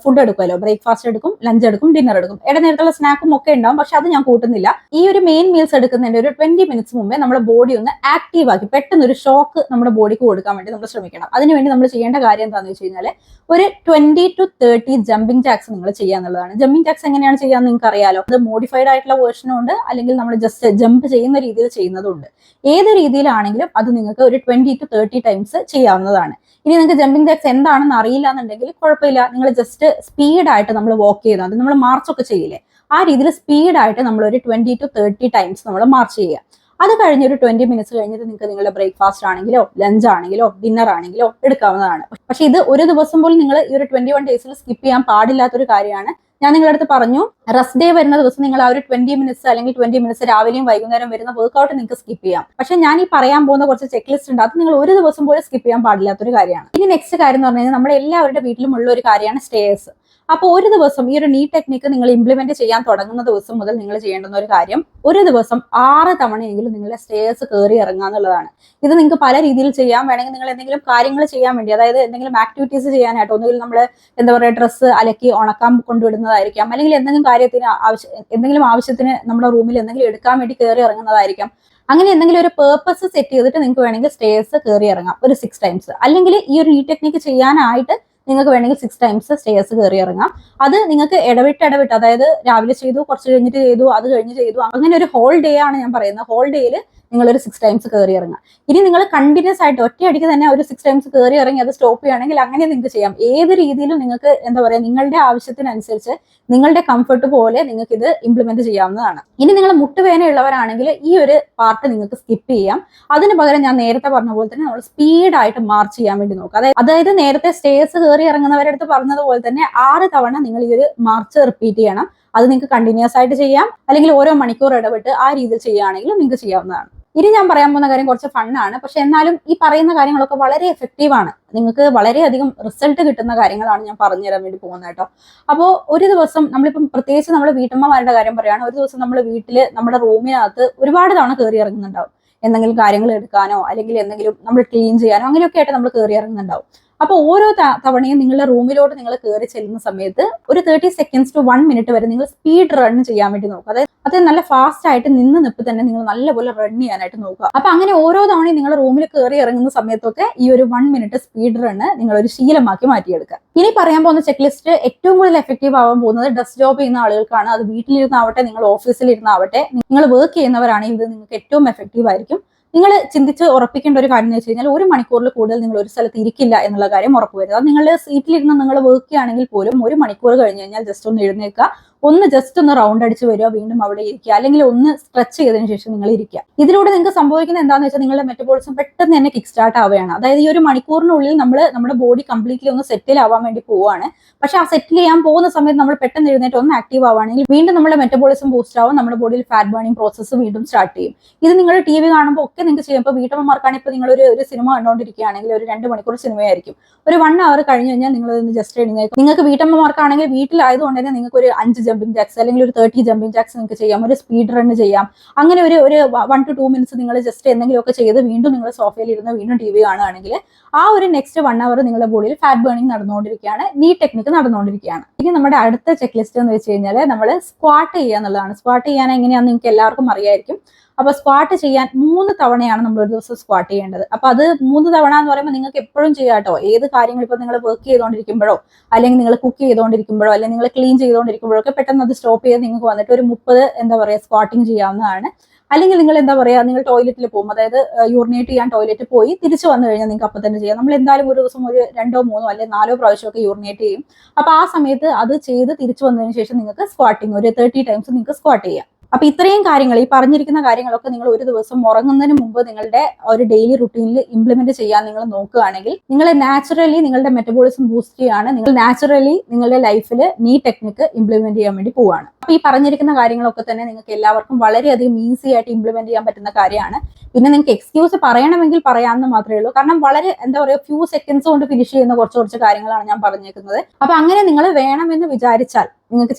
ഫുഡ് എടുക്കുമല്ലോ, ബ്രേക്ക്ഫാസ്റ്റ് എടുക്കും, ലഞ്ച് എടുക്കും, ഡിന്നർ എടുക്കും, ഇടനേരത്തുള്ള സ്നാക്കും ഒക്കെ ഉണ്ടാവും. പക്ഷെ അത് ഞാൻ കൂട്ടുന്നില്ല. ഈ ഒരു മെയിൻ മീൽസ് എടുക്കുന്നതിന്റെ ഒരു 20 മിനിറ്റ്സ് മുമ്പേ നമ്മുടെ ബോഡി ഒന്ന് ആക്റ്റീവ് ആക്കി പെട്ടെന്ന് ഒരു ഷോക്ക് നമ്മുടെ ബോഡിക്ക് കൊടുക്കാൻ വേണ്ടി നമ്മൾ ശ്രമിക്കണം. അതിനുവേണ്ടി നമ്മൾ ചെയ്യേണ്ട കാര്യം എന്താണെന്ന് വെച്ച് കഴിഞ്ഞാൽ ഒരു 20 to 30 ജമ്പിംഗ് ജാക്സ് നിങ്ങൾ ചെയ്യാന്നുള്ളതാണ്. ജമ്പിംഗ് ജാക്സ് എങ്ങനെയാണ് ചെയ്യാന്ന് നിങ്ങൾക്ക് അറിയാലോ. അത് മോഡിഫൈഡ് ആയിട്ടുള്ള വേർഷനും ഉണ്ട്, അല്ലെങ്കിൽ നമ്മൾ ജസ്റ്റ് ജമ്പ് ചെയ്യുന്ന രീതിയിൽ ചെയ്യുന്നതുണ്ട്. ഏത് രീതിയിലാണെങ്കിലും അത് നിങ്ങൾക്ക് ഒരു 20 to 30 ടൈംസ് ചെയ്യാവുന്നതാണ്. ഇനി നിങ്ങൾക്ക് ജമ്പിംഗ് ജാക്സ് എന്താണെന്ന് അറിയില്ല എന്നുണ്ടെങ്കിൽ കുഴപ്പമില്ല, നിങ്ങൾ ജസ്റ്റ് സ്പീഡായിട്ട് നമ്മൾ വാക്ക് ചെയ്താൽ മതി. നമ്മൾ മാർച്ചൊക്കെ ചെയ്യില്ലേ, ആ രീതിയിൽ സ്പീഡായിട്ട് നമ്മൾ ഒരു 20 to 30 ടൈംസ് നമ്മൾ മാർച്ച് ചെയ്യുക. അത് കഴിഞ്ഞ് ഒരു 20 മിനിറ്റ്സ് കഴിഞ്ഞിട്ട് നിങ്ങൾക്ക് നിങ്ങളുടെ ബ്രേക്ക്ഫാസ്റ്റ് ആണെങ്കിലോ ലഞ്ച് ആണെങ്കിലോ ഡിന്നർ ആണെങ്കിലോ എടുക്കാവുന്നതാണ്. പക്ഷെ ഇത് ഒരു ദിവസം പോലും നിങ്ങൾ ഈ ഒരു 21 ഡേയ്സിൽ സ്കിപ്പ് ചെയ്യാൻ പാടില്ലാത്തൊരു കാര്യമാണ്. ഞാൻ നിങ്ങളുടെ അടുത്ത് പറഞ്ഞു, റെസ്റ്റ് ഡേ വരുന്ന ദിവസം നിങ്ങൾ ആ ഒരു 20 മിനിറ്റ്സ് അല്ലെങ്കിൽ 20 മിനിറ്റ്സ് രാവിലെയും വൈകുന്നേരം വരുന്ന വർക്ക്ഔട്ട് നിങ്ങൾക്ക് സ്കിപ്പ് ചെയ്യാം. പക്ഷെ ഞാൻ ഈ പറയാൻ പോകുന്ന കുറച്ച് ചെക്ക് ലിസ്റ്റ് ഉണ്ട്, അത് നിങ്ങൾ ഒരു ദിവസം പോലും സ്കിപ്പ് ചെയ്യാൻ പാടില്ലാത്തൊരു കാര്യമാണ്. ഇനി നെക്സ്റ്റ് കാര്യം എന്ന് പറഞ്ഞു കഴിഞ്ഞാൽ നമ്മുടെ എല്ലാവരുടെ വീട്ടിലും ഉള്ള ഒരു കാര്യമാണ് സ്റ്റേഴ്സ്. അപ്പോൾ ഒരു ദിവസം ഈ ഒരു നീ ടെക്നിക്ക് നിങ്ങൾ ഇംപ്ലിമെന്റ് ചെയ്യാൻ തുടങ്ങുന്ന ദിവസം മുതൽ നിങ്ങൾ ചെയ്യേണ്ടുന്ന ഒരു കാര്യം, ഒരു ദിവസം 6 തവണയെങ്കിലും നിങ്ങളെ സ്റ്റേഴ്സ് കയറി ഇറങ്ങുക എന്നുള്ളതാണ്. ഇത് നിങ്ങൾക്ക് പല രീതിയിൽ ചെയ്യാം. വേണമെങ്കിൽ നിങ്ങൾ എന്തെങ്കിലും കാര്യങ്ങൾ ചെയ്യാൻ വേണ്ടി, അതായത് എന്തെങ്കിലും ആക്ടിവിറ്റീസ് ചെയ്യാനായിട്ട്, ഒന്നുകിൽ നമ്മൾ എന്താ പറയുക ഡ്രസ്സ് അലക്കി ഉണക്കാൻ കൊണ്ടുവിടുന്നതായിരിക്കാം, അല്ലെങ്കിൽ എന്തെങ്കിലും ആവശ്യത്തിന് നമ്മുടെ റൂമിൽ എന്തെങ്കിലും എടുക്കാൻ വേണ്ടി കയറി ഇറങ്ങുന്നതായിരിക്കാം. അങ്ങനെ എന്തെങ്കിലും ഒരു പേർപ്പസ് സെറ്റ് ചെയ്തിട്ട് നിങ്ങൾക്ക് വേണമെങ്കിൽ സ്റ്റേഴ്സ് കയറി ഇറങ്ങാം ഒരു 6 ടൈംസ്. അല്ലെങ്കിൽ ഈ ഒരു നീ ടെക്നിക്ക് ചെയ്യാനായിട്ട് നിങ്ങൾക്ക് വേണമെങ്കിൽ 6 ടൈംസ് സ്റ്റേഴ്സ് കയറി ഇറങ്ങാം. അത് നിങ്ങൾക്ക് ഇടവിട്ട്, അതായത് രാവിലെ ചെയ്തു, കുറച്ച് കഴിഞ്ഞിട്ട് ചെയ്തു, അത് കഴിഞ്ഞ് ചെയ്തു, അങ്ങനെ ഒരു ഹോൾ ഡേ ആണ് ഞാൻ പറയുന്നത്. ഹോൾ ഡേയിൽ നിങ്ങളൊരു 6 ടൈംസ് കയറി ഇറങ്ങാം. ഇനി നിങ്ങൾ കണ്ടിന്യൂസ് ആയിട്ട് ഒറ്റയടിക്ക് തന്നെ ഒരു 6 ടൈംസ് കയറി ഇറങ്ങി അത് സ്റ്റോപ്പ് ചെയ്യുകയാണെങ്കിൽ അങ്ങനെ നിങ്ങൾക്ക് ചെയ്യാം. ഏത് രീതിയിലും നിങ്ങൾക്ക് എന്താ പറയുക, നിങ്ങളുടെ ആവശ്യത്തിനനുസരിച്ച് നിങ്ങളുടെ കംഫർട്ട് പോലെ നിങ്ങൾക്ക് ഇത് ഇംപ്ലിമെന്റ് ചെയ്യാവുന്നതാണ്. ഇനി നിങ്ങൾ മുട്ടുവേദനയുള്ളവരാണെങ്കിൽ ഈ ഒരു പാർട്ട് നിങ്ങൾക്ക് സ്കിപ്പ് ചെയ്യാം. അതിന് പകരം ഞാൻ നേരത്തെ പറഞ്ഞ പോലെ തന്നെ നമ്മൾ സ്പീഡായിട്ട് മാർച്ച് ചെയ്യാൻ വേണ്ടി നോക്കുക. അതായത് നേരത്തെ സ്റ്റേഴ്സ് കയറി ഇറങ്ങുന്നവരുടെ അടുത്ത് പറഞ്ഞതുപോലെ തന്നെ 6 തവണ നിങ്ങൾ ഈ ഒരു മാർച്ച് റിപ്പീറ്റ് ചെയ്യണം. അത് നിങ്ങൾക്ക് കണ്ടിന്യൂസ് ആയിട്ട് ചെയ്യാം, അല്ലെങ്കിൽ ഓരോ മണിക്കൂർ ഇടവിട്ട് ആ രീതിയിൽ ചെയ്യുകയാണെങ്കിലും നിങ്ങൾക്ക് ചെയ്യാവുന്നതാണ്. ഇനി ഞാൻ പറയാൻ പോകുന്ന കാര്യം കുറച്ച് ഫണ്ണാണ്, പക്ഷെ എന്നാലും ഈ പറയുന്ന കാര്യങ്ങളൊക്കെ വളരെ എഫക്റ്റീവ് ആണ്. നിങ്ങൾക്ക് വളരെയധികം റിസൾട്ട് കിട്ടുന്ന കാര്യങ്ങളാണ് ഞാൻ പറഞ്ഞു തരാൻ വേണ്ടി പോകുന്നത് കേട്ടോ. അപ്പോൾ ഒരു ദിവസം നമ്മളിപ്പം പ്രത്യേകിച്ച് നമ്മൾ വീട്ടമ്മമാരുടെ കാര്യം പറയുകയാണ്, ഒരു ദിവസം നമ്മൾ വീട്ടിൽ നമ്മുടെ റൂമിനകത്ത് ഒരുപാട് തവണ കയറി ഇറങ്ങുന്നുണ്ടാവും. എന്തെങ്കിലും കാര്യങ്ങൾ എടുക്കാനോ അല്ലെങ്കിൽ എന്തെങ്കിലും നമ്മൾ ക്ലീൻ ചെയ്യാനോ അങ്ങനെയൊക്കെ ആയിട്ട് നമ്മൾ കയറി ഇറങ്ങുന്നുണ്ടാവും. അപ്പോൾ ഓരോ തവണയും നിങ്ങളുടെ റൂമിലോട്ട് നിങ്ങൾ കയറി ചെല്ലുന്ന സമയത്ത് ഒരു 30 seconds to 1 minute വരെ നിങ്ങൾ സ്പീഡ് റൺ ചെയ്യാൻ വേണ്ടി നോക്കുക. അതായത് നല്ല ഫാസ്റ്റ് ആയിട്ട് നിപ്പ് തന്നെ നിങ്ങൾ നല്ലപോലെ റൺ ചെയ്യാനായിട്ട് നോക്കുക. അപ്പൊ അങ്ങനെ ഓരോ തവണയും നിങ്ങൾ റൂമിൽ കയറി ഇറങ്ങുന്ന സമയത്തൊക്കെ ഈ ഒരു 1 minute സ്പീഡ് റണ്ണ് നിങ്ങൾ ഒരു ശീലമാക്കി മാറ്റിയെടുക്കുക. ഇനി പറയാൻ പോകുന്ന ചെക്ക് ലിസ്റ്റ് ഏറ്റവും കൂടുതൽ എഫക്റ്റീവ് ആവാൻ പോകുന്നത് ഡെസ്ക് ജോബ് ചെയ്യുന്ന ആളുകൾക്കാണ്. അത് വീട്ടിലിരുന്നാവട്ടെ, നിങ്ങൾ ഓഫീസിലിരുന്നാവട്ടെ, നിങ്ങൾ വർക്ക് ചെയ്യുന്നവരാണെങ്കിൽ ഇത് നിങ്ങൾക്ക് ഏറ്റവും എഫക്റ്റീവ് ആയിരിക്കും. നിങ്ങൾ ചിന്തിച്ച് ഉറപ്പിക്കേണ്ട ഒരു കാര്യം എന്ന് വെച്ച് കഴിഞ്ഞാൽ 1 മണിക്കൂറിൽ കൂടുതൽ നിങ്ങൾ ഒരു സ്ഥലത്ത് ഇരിക്കില്ല എന്നുള്ള കാര്യം ഉറപ്പുവരുത്തുക. നിങ്ങളുടെ സീറ്റിലിരുന്ന് നിങ്ങൾ വർക്ക് ചെയ്യുകയാണെങ്കിൽ പോലും 1 മണിക്കൂർ കഴിഞ്ഞ് കഴിഞ്ഞാൽ ജസ്റ്റ് ഒന്ന് എഴുന്നേൽക്കുക, ജസ്റ്റ് ഒന്ന് റൗണ്ട് അടിച്ച് വരിക, വീണ്ടും അവിടെ ഇരിക്കുക, അല്ലെങ്കിൽ ഒന്ന് സ്ട്രെച്ച് ചെയ്തതിനു ശേഷം നിങ്ങൾ ഇരിക്കുക. ഇതിലൂടെ നിങ്ങൾക്ക് സംഭവിക്കുന്നത് എന്താണെന്ന് വെച്ചാൽ നിങ്ങളുടെ മെറ്റബോളിസം പെട്ടെന്ന് തന്നെ കിക്ക് സ്റ്റാർട്ട് ആവുകയാണ്. അതായത് ഈ 1 മണിക്കൂറിനുള്ളിൽ നമ്മുടെ ബോഡി കംപ്ലീറ്റ്ലി ഒന്ന് സെറ്റിൽ ആവാൻ വേണ്ടി പോവുകയാണ്. പക്ഷെ ആ സെറ്റിൽ ചെയ്യാൻ പോകുന്ന സമയത്ത് നമ്മൾ പെട്ടെന്ന് എഴുന്നേറ്റ് ഒന്ന് ആക്റ്റീവ് ആവുകയാണെങ്കിൽ വീണ്ടും നമ്മുടെ മെറ്റബോളിസം ബൂസ്റ്റ് ആവും, നമ്മുടെ ബോഡിയിൽ ഫാറ്റ് ബേണിംഗ് പ്രോസസ്സ് വീണ്ടും സ്റ്റാർട്ട് ചെയ്യും. ഇത് നിങ്ങൾ TV കാണുമ്പോൾ ഒക്കെ നിങ്ങൾക്ക് ചെയ്യാം. ഇപ്പോൾ വീട്ടമ്മമാർക്കാണെങ്കിൽ ഇപ്പോൾ നിങ്ങൾ ഒരു സിനിമ കണ്ടുകൊണ്ടിരിക്കുകയാണെങ്കിൽ ഒരു 2 മണിക്കൂർ സിനിമയായിരിക്കും, ഒരു 1 hour കഴിഞ്ഞ് കഴിഞ്ഞാൽ നിങ്ങൾ ജസ്റ്റ് എഴുന്നേൽക്കും. നിങ്ങൾക്ക് വീട്ടമ്മമാർക്കാണെങ്കിൽ വീട്ടിലായതുകൊണ്ട് തന്നെ നിങ്ങൾക്ക് ഒരു 5 ജമ്പിംഗ് ജാക്സ് അല്ലെങ്കിൽ ഒരു 30 ജമ്പിംഗ് ജാക്സ് നിങ്ങൾക്ക് ചെയ്യാം, ഒരു സ്പീഡ് റൺ ചെയ്യാം. അങ്ങനെ ഒരു 1 to 2 minutes നിങ്ങൾ ജസ്റ്റ് എന്തെങ്കിലുമൊക്കെ ചെയ്ത് വീണ്ടും നിങ്ങൾ സോഫയിൽ ഇരുന്ന് വീണ്ടും TV കാണുകയാണെങ്കിൽ ആ ഒരു നെക്സ്റ്റ് 1 hour നിങ്ങളുടെ ബോഡിയിൽ ഫാറ്റ് ബേണിംഗ് നടന്നുകൊണ്ടിരിക്കുകയാണ്, നീ ടെക്നിക്ക് നടന്നുകൊണ്ടിരിക്കുകയാണ്. ഇനി നമ്മുടെ അടുത്ത ചെക്ക് ലിസ്റ്റ് എന്ന് വെച്ച് കഴിഞ്ഞാൽ നമ്മൾ സ്ക്വാട്ട് ചെയ്യുക എന്നുള്ളതാണ്. സ്ക്വാട്ട് ചെയ്യാൻ എങ്ങനെയാണെന്ന് നിങ്ങൾക്ക് എല്ലാവർക്കും അറിയായിരിക്കും. അപ്പൊ സ്ക്വാട്ട് ചെയ്യാൻ 3 തവണയാണ് നമ്മൾ ഒരു ദിവസം സ്ക്വാട്ട് ചെയ്യേണ്ടത്. അപ്പൊ അത് 3 തവണ എന്ന് പറയുമ്പോൾ നിങ്ങൾക്ക് എപ്പോഴും ചെയ്യാം കേട്ടോ. ഏത് കാര്യങ്ങൾ ഇപ്പൊ നിങ്ങൾ വർക്ക് ചെയ്തുകൊണ്ടിരിക്കുമ്പോഴോ അല്ലെങ്കിൽ നിങ്ങൾ കുക്ക് ചെയ്തുകൊണ്ടിരിക്കുമ്പോഴോ അല്ലെങ്കിൽ നിങ്ങൾ ക്ലീൻ ചെയ്തുകൊണ്ടിരിക്കുമ്പോഴോ ഒക്കെ പെട്ടെന്ന് അത് സ്റ്റോപ്പ് ചെയ്ത് നിങ്ങൾക്ക് വന്നിട്ട് ഒരു 30 എന്താ പറയുക സ്ക്വാട്ടിങ് ചെയ്യാവുന്നതാണ്. അല്ലെങ്കിൽ നിങ്ങൾ എന്താ പറയുക, നിങ്ങൾ ടോയ്ലറ്റിൽ പോകും, അതായത് യൂറിനേറ്റ് ചെയ്യാൻ ടോയ്ലറ്റ് പോയി തിരിച്ചു വന്നു കഴിഞ്ഞാൽ നിങ്ങൾക്ക് അപ്പം തന്നെ ചെയ്യാം. നമ്മൾ എന്തായാലും ഒരു ദിവസം ഒരു 2 or 3 അല്ലെങ്കിൽ 4 പ്രാവശ്യമൊക്കെ യൂറിനേറ്റ് ചെയ്യും. അപ്പൊ ആ സമയത്ത് അത് ചെയ്ത് തിരിച്ചു വന്നതിന് ശേഷം നിങ്ങൾക്ക് സ്ക്വാട്ടിങ് ഒരു 30 ടൈംസ് നിങ്ങൾക്ക് സ്ക്വാട്ട് ചെയ്യാം. അപ്പൊ ഇത്രയും കാര്യങ്ങൾ, ഈ പറഞ്ഞിരിക്കുന്ന കാര്യങ്ങളൊക്കെ നിങ്ങൾ ഒരു ദിവസം ഉറങ്ങുന്നതിന് മുമ്പ് നിങ്ങളുടെ ഒരു ഡെയിലി റുട്ടീനിൽ ഇംപ്ലിമെന്റ് ചെയ്യാൻ നിങ്ങൾ നോക്കുകയാണെങ്കിൽ നിങ്ങൾ നാച്ചുറലി നിങ്ങളുടെ മെറ്റബോളിസം ബൂസ്റ്റ് ചെയ്യാണ്, നിങ്ങൾ നാച്ചുറലി നിങ്ങളുടെ ലൈഫിൽ നീ ടെക്നിക്ക് ഇംപ്ലിമെന്റ് ചെയ്യാൻ വേണ്ടി പോവുകയാണ്. അപ്പൊ ഈ പറഞ്ഞിരിക്കുന്ന കാര്യങ്ങളൊക്കെ തന്നെ നിങ്ങൾക്ക് എല്ലാവർക്കും വളരെയധികം ഈസി ആയിട്ട് ഇംപ്ലിമെന്റ് ചെയ്യാൻ പറ്റുന്ന കാര്യമാണ്. പിന്നെ നിങ്ങൾക്ക് എക്സ്ക്യൂസ് പറയണമെങ്കിൽ പറയാമെന്ന് മാത്രമേ ഉള്ളൂ. കാരണം വളരെ എന്താ പറയുക ഫ്യൂ സെക്കൻഡ്സ് കൊണ്ട് ഫിനിഷ് ചെയ്യുന്ന കുറച്ച് കാര്യങ്ങളാണ് ഞാൻ പറഞ്ഞേക്കുന്നത്. അപ്പൊ അങ്ങനെ നിങ്ങൾ വേണമെന്ന് വിചാരിച്ചാൽ നിങ്ങൾക്ക്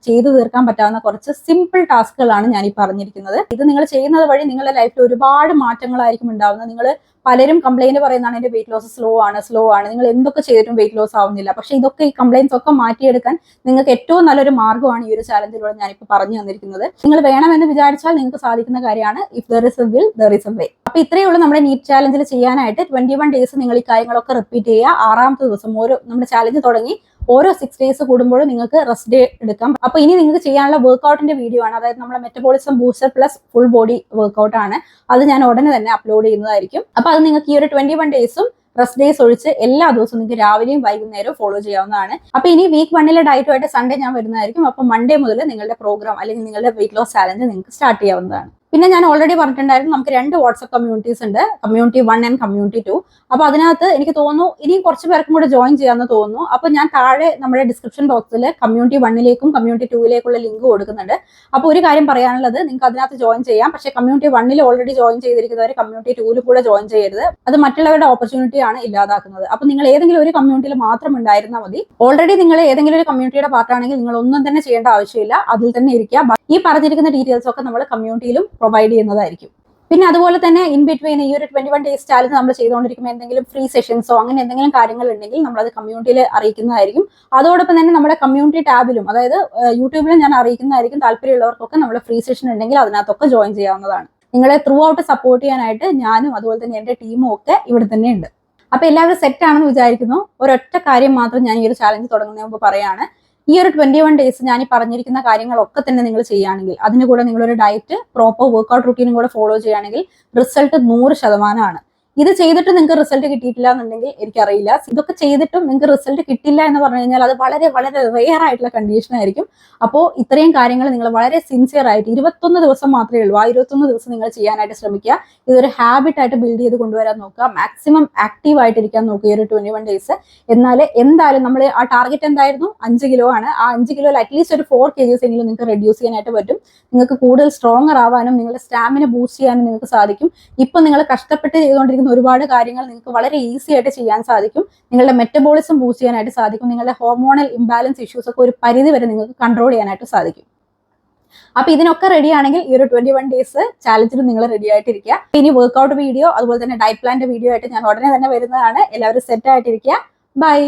ചെയ്തു തീർക്കാൻ പറ്റാവുന്ന കുറച്ച് സിമ്പിൾ ടാസ്കുകളാണ് ഞാൻ ഈ പറഞ്ഞിരിക്കുന്നത്. ഇത് നിങ്ങൾ ചെയ്യുന്നത് വഴി നിങ്ങളുടെ ലൈഫിൽ ഒരുപാട് മാറ്റങ്ങളായിരിക്കും ഉണ്ടാവുന്നത്. നിങ്ങൾ പലരും കംപ്ലൈന്റ് പറയുന്നതാണ് എന്റെ വെയിറ്റ് ലോസ് സ്ലോ ആണ്, നിങ്ങൾ എന്തൊക്കെ ചെയ്തിട്ടും വെയിറ്റ് ലോസ് ആവുന്നില്ല. പക്ഷെ ഇതൊക്കെ ഈ കംപ്ലൈൻസ് ഒക്കെ മാറ്റിയെടുക്കാൻ നിങ്ങൾക്ക് ഏറ്റവും നല്ലൊരു മാർഗ്ഗമാണ് ഈ ഒരു ചാലഞ്ചിലൂടെ ഞാനിപ്പോൾ പറഞ്ഞു തന്നിരിക്കുന്നത്. നിങ്ങൾ വേണമെന്ന് വിചാരിച്ചാൽ നിങ്ങൾക്ക് സാധിക്കുന്ന കാര്യമാണ്. If there is A will there is a way. അപ്പൊ ഇത്രയേ ഉള്ളൂ നമ്മുടെ നീറ്റ് ചാലഞ്ചിൽ ചെയ്യാനായിട്ട്. 21 ഡേയ്സ് നിങ്ങൾ ഈ കാര്യങ്ങളൊക്കെ റിപ്പീറ്റ് ചെയ്യുക. 6ാമത്തെ ദിവസം നമ്മുടെ ചാലഞ്ച് തുടങ്ങി ഓരോ 6 ഡേയ്സ് കൂടുമ്പോഴും നിങ്ങൾക്ക് റെസ്റ്റ് ഡേ എടുക്കാം. അപ്പൊ ഇനി നിങ്ങൾക്ക് ചെയ്യാനുള്ള വർക്ക്ഔട്ടിന്റെ വീഡിയോ ആണ്, അതായത് നമ്മുടെ metabolism booster plus full body workout ആണ്. അത് ഞാൻ ഉടനെ തന്നെ അപ്ലോഡ് ചെയ്യുന്നതായിരിക്കും. അപ്പൊ അത് നിങ്ങൾക്ക് ഈ ഒരു 21 ഡേയ്സും റെസ്റ്റ് ഡേയ്സ് ഒഴിച്ച് എല്ലാ ദിവസവും നിങ്ങൾക്ക് രാവിലെയും വൈകുന്നേരവും ഫോളോ ചെയ്യാവുന്നതാണ്. അപ്പൊ ഇനി വീക്ക് 1 ഡയറ്റുമായിട്ട് സൺഡേ ഞാൻ വരുന്നതായിരിക്കും. അപ്പൊ മൺഡേ മുതൽ നിങ്ങളുടെ പ്രോഗ്രാം അല്ലെങ്കിൽ നിങ്ങളുടെ വെയിറ്റ് ലോസ് ചാലഞ്ച് നിങ്ങൾക്ക് സ്റ്റാർട്ട് ചെയ്യാവുന്നതാണ്. പിന്നെ ഞാൻ ഓൾറെഡി പറഞ്ഞിട്ടുണ്ടായിരുന്നു, നമുക്ക് 2 വാട്സ്ആപ്പ് കമ്മ്യൂണിറ്റീസ് ഉണ്ട്, കമ്മ്യൂണിറ്റി 1 ആൻഡ് കമ്മ്യൂണിറ്റി 2. അപ്പൊ അതിനകത്ത് എനിക്ക് തോന്നുന്നു ഇനിയും കുറച്ച് പേർക്കും കൂടെ ജോയിൻ ചെയ്യാമെന്ന് തോന്നുന്നു. അപ്പൊ ഞാൻ താഴെ നമ്മുടെ ഡിസ്ക്രിപ്ഷൻ ബോക്സിൽ കമ്മ്യൂണിറ്റി 1ലേക്കും കമ്മ്യൂണിറ്റി 2ലേക്കുള്ള ലിങ്ക് കൊടുക്കുന്നുണ്ട്. അപ്പൊ ഒരു കാര്യം പറയാനുള്ളത്, നിങ്ങൾക്ക് അതിനകത്ത് ജോയിൻ ചെയ്യാം. പക്ഷേ കമ്മ്യൂണിറ്റി 1 ഓൾറെഡി ജോയിൻ ചെയ്തിരിക്കുന്നവർ കമ്മ്യൂണിറ്റി 2 കൂടെ ജോയിൻ ചെയ്യരുത്. അത് മറ്റുള്ളവരുടെ ഓപ്പർച്യൂണിറ്റിയാണ് ഇല്ലാതാക്കുന്നത്. അപ്പൊ നിങ്ങൾ ഏതെങ്കിലും ഒരു കമ്മ്യൂണിറ്റിയിൽ മാത്രം ഉണ്ടായിരുന്നാൽ മതി. ഓൾറെഡി നിങ്ങൾ ഏതെങ്കിലും ഒരു കമ്മ്യൂണിറ്റിയുടെ പാർട്ടാണെങ്കിൽ നിങ്ങൾ ഒന്നും തന്നെ ചെയ്യേണ്ട ആവശ്യമില്ല, അതിൽ തന്നെ ഇരിക്കുക. ഈ പറഞ്ഞിരിക്കുന്ന ഡീറ്റെയിൽസ് ഒക്കെ നമ്മൾ കമ്മ്യൂണിറ്റിയിലും പ്രൊവൈഡ് ചെയ്യുന്നതായിരിക്കും. പിന്നെ അതുപോലെ തന്നെ ഇൻ ബിറ്റ്വീൻ ഈ ഒരു 21 ഡേയ്സ് ചാലഞ്ച് നമ്മൾ ചെയ്തുകൊണ്ടിരിക്കുമ്പോൾ എന്തെങ്കിലും ഫ്രീ സെഷൻസോ അങ്ങനെ എന്തെങ്കിലും കാര്യങ്ങൾ ഉണ്ടെങ്കിൽ നമ്മളത് കമ്മ്യൂണിറ്റിയിൽ അറിയിക്കുന്നതായിരിക്കും. അതോടൊപ്പം തന്നെ നമ്മുടെ കമ്മ്യൂണിറ്റി ടാബിലും, അതായത് യൂട്യൂബിലും ഞാൻ അറിയിക്കുന്നതായിരിക്കും. താല്പര്യമുള്ളവർക്കൊക്കെ നമ്മുടെ ഫ്രീ സെഷൻ ഉണ്ടെങ്കിൽ അതിനകത്തൊക്കെ ജോയിൻ ചെയ്യാവുന്നതാണ്. നിങ്ങളെ ത്രൂ ഔട്ട് സപ്പോർട്ട് ചെയ്യാനായിട്ട് ഞാനും അതുപോലെ തന്നെ എൻ്റെ ടീമും ഒക്കെ ഇവിടെ തന്നെ ഉണ്ട്. അപ്പൊ എല്ലാവരും സെറ്റ് ആണെന്ന് വിചാരിക്കുന്നു. ഒരൊറ്റ കാര്യം മാത്രം ഞാൻ ഈ ഒരു ചാലഞ്ച് തുടങ്ങുന്നതിന് മുമ്പ് പറയാണ്. ഈ ഒരു 21 ഡേയ്സ് ഞാൻ ഈ പറഞ്ഞിരിക്കുന്ന കാര്യങ്ങളൊക്കെ തന്നെ നിങ്ങൾ ചെയ്യുകയാണെങ്കിൽ, അതിന് കൂടെ നിങ്ങളൊരു ഡയറ്റ് പ്രോപ്പർ വർക്ക്ഔട്ട് റുട്ടീനും കൂടെ ഫോളോ ചെയ്യുകയാണെങ്കിൽ റിസൾട്ട് 100%. ഇത് ചെയ്തിട്ട് നിങ്ങൾക്ക് റിസൾട്ട് കിട്ടിയിട്ടില്ല എന്നുണ്ടെങ്കിൽ എനിക്കറിയില്ല. ഇതൊക്കെ ചെയ്തിട്ടും നിങ്ങൾക്ക് റിസൾട്ട് കിട്ടില്ല എന്ന് പറഞ്ഞു കഴിഞ്ഞാൽ അത് വളരെ വളരെ റെയർ ആയിട്ടുള്ള കണ്ടീഷൻ ആയിരിക്കും. അപ്പോൾ ഇത്രയും കാര്യങ്ങൾ നിങ്ങൾ വളരെ സിൻസിയർ ആയിട്ട് 21 ദിവസം മാത്രമേ ഉള്ളൂ, ആ 21 ദിവസം നിങ്ങൾ ചെയ്യാനായിട്ട് ശ്രമിക്കുക. ഇതൊരു ഹാബിറ്റ് ആയിട്ട് ബിൽഡ് ചെയ്ത് കൊണ്ടുവരാൻ നോക്കുക. മാക്സിമം ആക്റ്റീവ് ആയിട്ടിരിക്കാൻ നോക്കുക ഈ ഒരു 21 ഡേയ്സ്. എന്നാൽ എന്തായാലും നമ്മൾ ആ ടാർഗറ്റ് എന്തായിരുന്നു, 5 കിലോ ആണ്. ആ 5 കിലോയിൽ അറ്റ്ലീസ്റ്റ് ഒരു 4 kgs എങ്കിലും നിങ്ങൾക്ക് റെഡ്യൂസ് ചെയ്യാനായിട്ട് പറ്റും. നിങ്ങൾക്ക് കൂടുതൽ സ്ട്രോങ്ങർ ആവാനും നിങ്ങളുടെ സ്റ്റാമിന ബൂസ്റ്റ് ചെയ്യാനും നിങ്ങൾക്ക് സാധിക്കും. ഇപ്പൊ നിങ്ങൾ കഷ്ടപ്പെട്ട് ചെയ്തുകൊണ്ടിരിക്കുന്ന ഒരുപാട് കാര്യങ്ങൾ നിങ്ങൾക്ക് വളരെ ഈസി ആയിട്ട് ചെയ്യാൻ സാധിക്കും. നിങ്ങളുടെ മെറ്റബോളിസം ബൂസ്റ്റ് ചെയ്യാനായിട്ട് സാധിക്കും. നിങ്ങളുടെ ഹോർമോണൽ ഇംബാലൻസ് ഇഷ്യൂസ് ഒക്കെ ഒരു പരിധി വരെ നിങ്ങൾക്ക് കൺട്രോൾ ചെയ്യാനായിട്ട് സാധിക്കും. അപ്പൊ ഇതിനൊക്കെ റെഡി ആണെങ്കിൽ ഈ ഒരു 21 ഡേയ്സ് ചാലഞ്ചിന് നിങ്ങൾ റെഡി ആയിട്ടിരിക്കുക. ഇനി വർക്ക്ഔട്ട് വീഡിയോ അതുപോലെ തന്നെ ഡയറ്റ് പ്ലാന്റെ വീഡിയോ ആയിട്ട് ഞാൻ ഉടനെ തന്നെ വരുന്നതാണ്. എല്ലാവരും സെറ്റ് ആയിട്ടിരിക്കുക. ബൈ.